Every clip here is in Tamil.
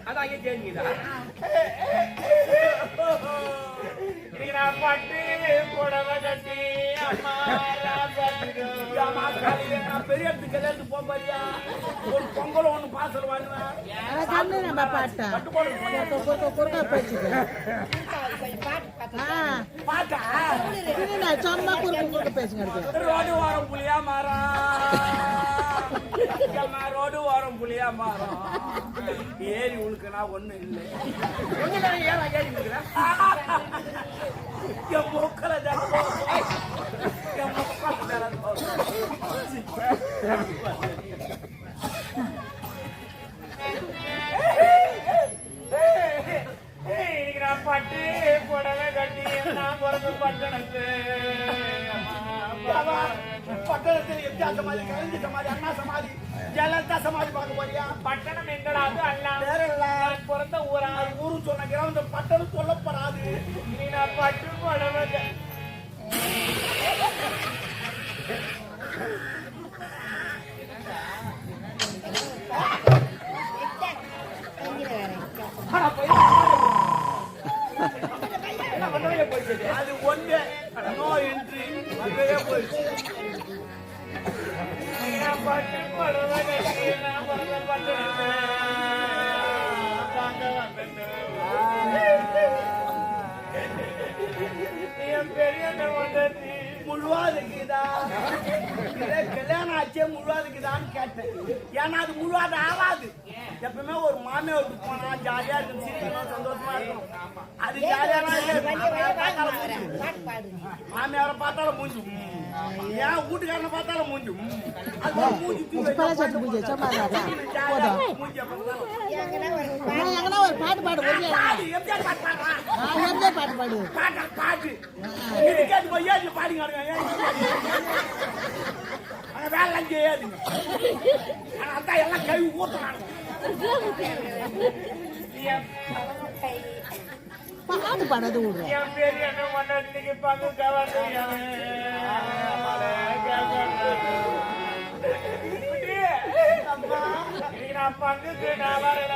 அதான் கேட்குதா பட்டு புடவை கட்டி பெரிய இடத்துக்கு கல்யாணத்து போறியா ஒரு பொங்கல் ஒண்ணு பாசல் வாங்குவேன் ரோடு வாரம் புளியா ரோடு வாரம் புளியா மாறும் ஏறி உழுக்கனா ஒண்ணு இல்லை ஏன் ஏறி உழுக்கிறேன் என் மூக்கல பட்டு புடவை கட்டி நான் பிறந்த பட்டணத்து பட்டணத்தில் எத்தா சமாதி கலைஞர் சமாதி அண்ணா சமாதி ஜெயலலிதா சமாதி பார்க்க போறியா பட்டணம் எங்கடாது அல்ல பிறந்த ஊரா ஊரு சொன்ன இந்த பட்டணம் சொல்லப்படாது நீ நான் பட்டு புடவை அது ஒன்று நோ என்ட்ரி போயிடுச்சு முழுவாதுக்குதா கல்யாணம் ஆச்சே முழுவாதுக்குதான்னு கேட்டேன் ஏன்னா அது முழுவாது ஆகாது எப்பவுமே ஒரு மாமியாருக்கு போனா ஜாலியா இருக்கும் சிரிக்கணும் சந்தோஷமா இருக்கும் அது மாமியாரை பார்த்தாலும் மூஞ்சி ஏன் வீட்டுக்காரனை பார்த்தாலும் மூஞ்சி பாட்டு பாடு பாட்டு பாடுங்க வேலை செய்யாதுங்க அதான் எல்லாம் கை ஊத்துறாங்க பாட்டு பாடாது பங்குக்கு நான் வரல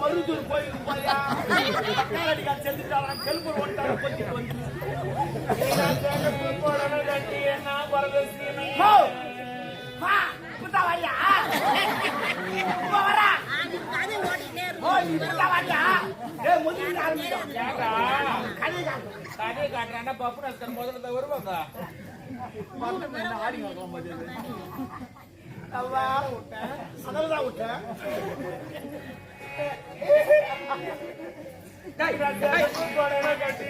மருதூர் கோயிலுக்கு போயா செஞ்சுட்டாங்க கெல்பு ஓட்டாங்க கொஞ்சம் வந்து வரியா வரா கதை காட்டுறாண்டா பப்பு நஸ்கர் முதல்ல வருவாங்க ஆடி அதெல்லாம் விட்டேன் கட்டி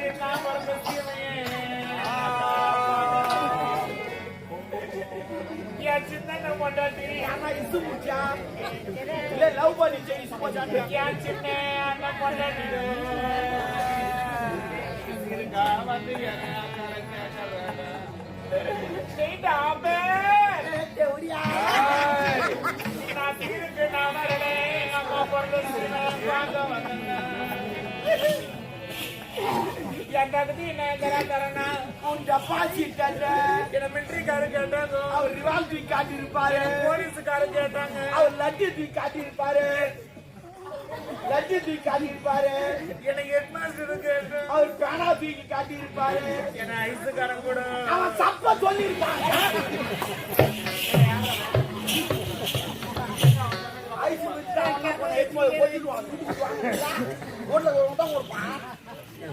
நான் சின்ன பொண்டாட்டி ஆனா இசு முடிச்சா இல்ல லவ் பண்ணிச்சு இசு போச்சா சின்ன அண்ணன் பொண்டாட்டி இருக்கா வந்து மிலிட்டரிக்காரு கேட்டாங்க அவர் ரிவால்வர் தூக்கி காட்டி இருப்பாரு போலீஸுக்காரு கேட்டாங்க அவர் லட்டி தூக்கி காட்டி இருப்பாரு எனக்கு ஹெட்மாஸ்டர் கேட்டு அவர் பேனா தூக்கி காட்டி இருப்பாரு என்ன ஐஸுக்காரன் கூட அவன் சப்ப சொல்லி இருப்பாங்க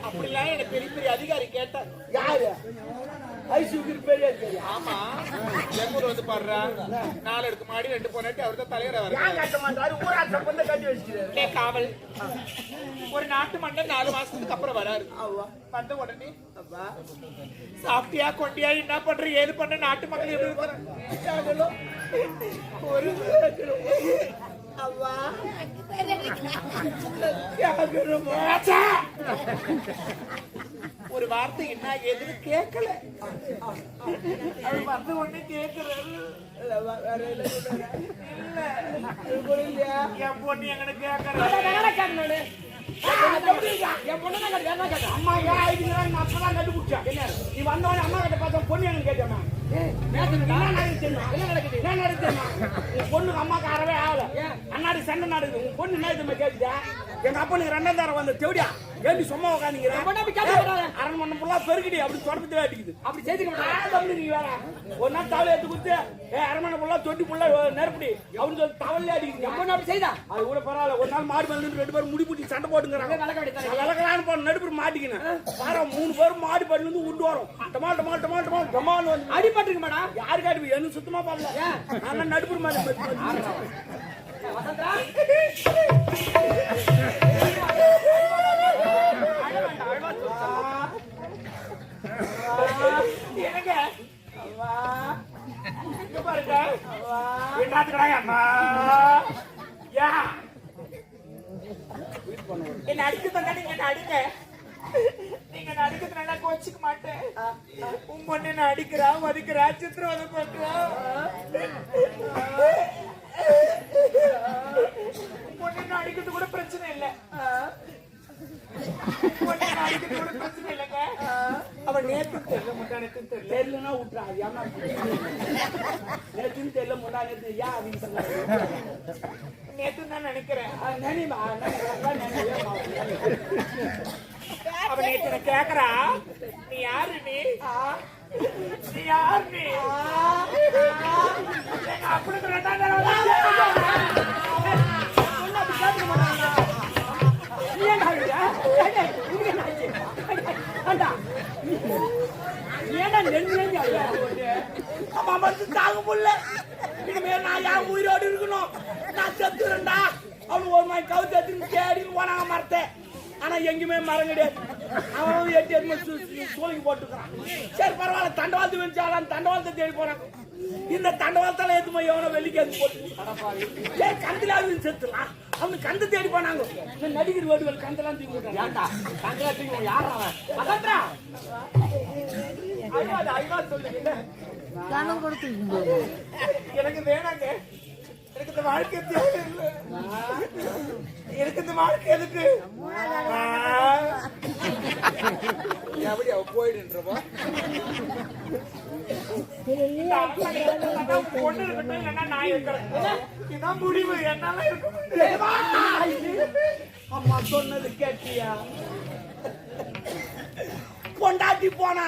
அப்படிலாம் எனக்கு பெரிய பெரிய அதிகாரி கேட்டார் யாரு ஐசுக்கு பெரிய தெரியும். ஆமா எங்கூர் வந்து பாடுறா 4 அடுக்கு மாடி 2 பொண்ணாட்டி அவர் தான் தலைவரா வர. ஏன் கட்ட மாட்டாரு? ஊராட்சி பந்த கட்டி வச்சிருக்காரு. காவல் ஒரு நாட்டு மன்னர் 4 மாசத்துக்கு அப்புறம் வராரு. வந்த உடனே சாப்பிட்டியா கொண்டியா என்ன பண்ற ஏது பண்ண நாட்டு மக்கள் எப்படி இருக்கிறாங்க? ஒரு ஒரு வார்த்தை என்ன எதுன்னு கேட்கல. வந்து ஒண்ணு கேட்கிறாரு. என் பொண்ணு எங்கன்னு கேட்கறேன். என் பொண்ணு அம்மா அப்பதான் கண்டுபிடிச்சா. நீ வந்தவன அம்மா கிட்ட பார்த்தா பொண்ணு எனக்கு கேட்டேன். பொண்ணுக்கு அம்மா காரவே ஆகல. அண்ணாடி சண்டை நடக்குது. உன் பொண்ணு என்ன இது கேட்டுச்சா? எங்க அப்பனுக்கு 2ஆம் தரம் வந்த தேவடியா ஏடி சும்மா உட்காந்துக்கிறேன். அரண்மனை ஃபுல்லா பெருக்கிடி அப்படி தொடப்பத்துல அடிக்குது. அப்படி செய்துக்க நீங்க வேற ஒரு நாள் தவளை எடுத்து கொடுத்து அரண்மனை ஃபுல்லா தொட்டி ஃபுல்லா நெருப்படி அப்படின்னு சொல்லி தவளே அடிக்குது. எப்ப அப்படி செய்தா அது கூட பரவாயில்ல. ஒரு நாள் மாடு வந்து 2 பேரும் முடி பூட்டி சண்டை போட்டுங்கிறாங்க. விளக்கலான்னு போன நடுப்புற மாட்டிக்கினேன். வாரம் 3 பேரும் மாடு பண்ணி வந்து உண்டு வரும். டமால் டமால் டமால் டமால் டமால் வந்து அடிபட்டுருக்கு மேடம். யாருக்கு அடிப்பு எனக்கு சுத்தமா பண்ணல. நான் நடுப்புற மாதிரி என்ன அடிக்க தந்தாடி என்ன அடிக்க. நீங்க நடிக்கிறதுனால கோச்சிக்க மாட்டேன். உன் பொண்ணு என்ன அடிக்கிறா மதிக்கிறா சித்திரவதை பண்றா. பொண்ணு அடிக்கிறது கூட பிரச்சனை இல்லை. அடிக்கிறது கூட பிரச்சனை இல்லைங்க. அவன் நேற்று தெரியல முட்டானு தெரியலன்னா விட்டுறா. நேற்று தெரியல முட்டானு ஏன் அப்படின்னு சொன்னாங்க. நேற்று தான் நினைக்கிறேன். அவன் நேற்று கேக்குறா நீ யாரு நீ யாரு நீ அப்படி தாங்க முடியல. இனிமே நான் யார் உயிரோடு இருக்கணும். நான் செத்துறேன்டா. அவனு ஒரு மாதிரி கவுத்து எடுத்து தேடின்னு போனாங்க மரத்தை. ஆனா எங்குமே மரம் கிடையாது. அவன் 8 சோழிக்கு போட்டுக்கிறான். சரி பரவாயில்ல தண்டவாளத்து வச்சாலும் தண்டவாளத்தை தேடி போறான். இந்த தண்டவாளத்தால எதுமா எவனோ வெள்ளிக்காது போட்டு சரி கந்திலாவது செத்துலாம். அவனு கந்து தேடி போனாங்க. நடிகர் வீடுகள் கந்தெல்லாம் தூக்கி கந்தெல்லாம் தூக்கி யாரா ஐவா சொல்லுங்க. எனக்கு வேணாங்க. எனக்கு இந்த வாழ்க்கை தேவையில்லை. எனக்கு இந்த வாழ்க்கை எதுக்கு எப்படி அவ போயிடுன்றப்போ பொண்ணு இருக்கட்டும் இல்லைன்னா நான் இருக்கிறேன். இதான் முடிவு. என்னால இருக்க முடியாது. அம்மா சொன்னது கேட்டியா? பொண்டாட்டி போனா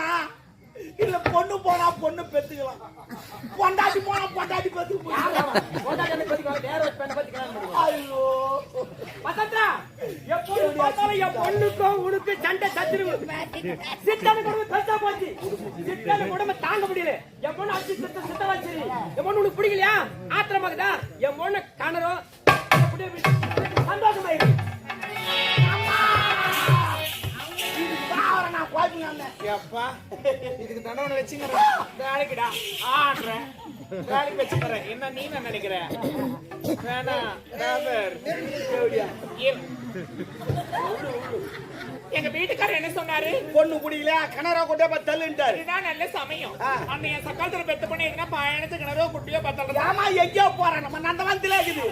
இல்ல பொண்ணு போனா பொண்ணு பெத்துக்கலாம். பொண்டாட்டி போனா பொண்டாட்டி பெத்துக்கலாம். ஐயோ எப்போது பார்த்தாலும் என் பொண்ணுக்கும் உனக்கு சண்டை சத்துருவு. சித்தனுக்கு பெருசா போச்சு. சித்தனு உடம்பு தாங்க முடியல. என் பொண்ணு அச்சு சித்தவா சரி. என் பொண்ணு உனக்கு பிடிக்கலையா? ஆத்திரமாக்குதா? என் பொண்ணு கணரும் சந்தோஷமாயிருக்கு. இதுக்கு தண்டனை வச்சுக்கிறேன். வேலைக்குடா ஆடுறேன். வேலைக்கு வச்சுக்கிறேன். என்ன நீ நான் நினைக்கிறேன் வேணாம். எங்க வீட்டுக்காரர் என்ன சொன்னாரு? பொண்ணு குடிக்கல கிணறோ குட்டியோ பத்தல்லுட்டாரு. இதுதான் நல்ல சமயம். அன்னைய சக்காலத்துல பெத்த பண்ணி எங்கன்னா பயணத்து கிணறோ குட்டியோ பத்தல். ஆமா எங்கேயோ போறேன். நம்ம நந்தவனத்துல இருக்குது.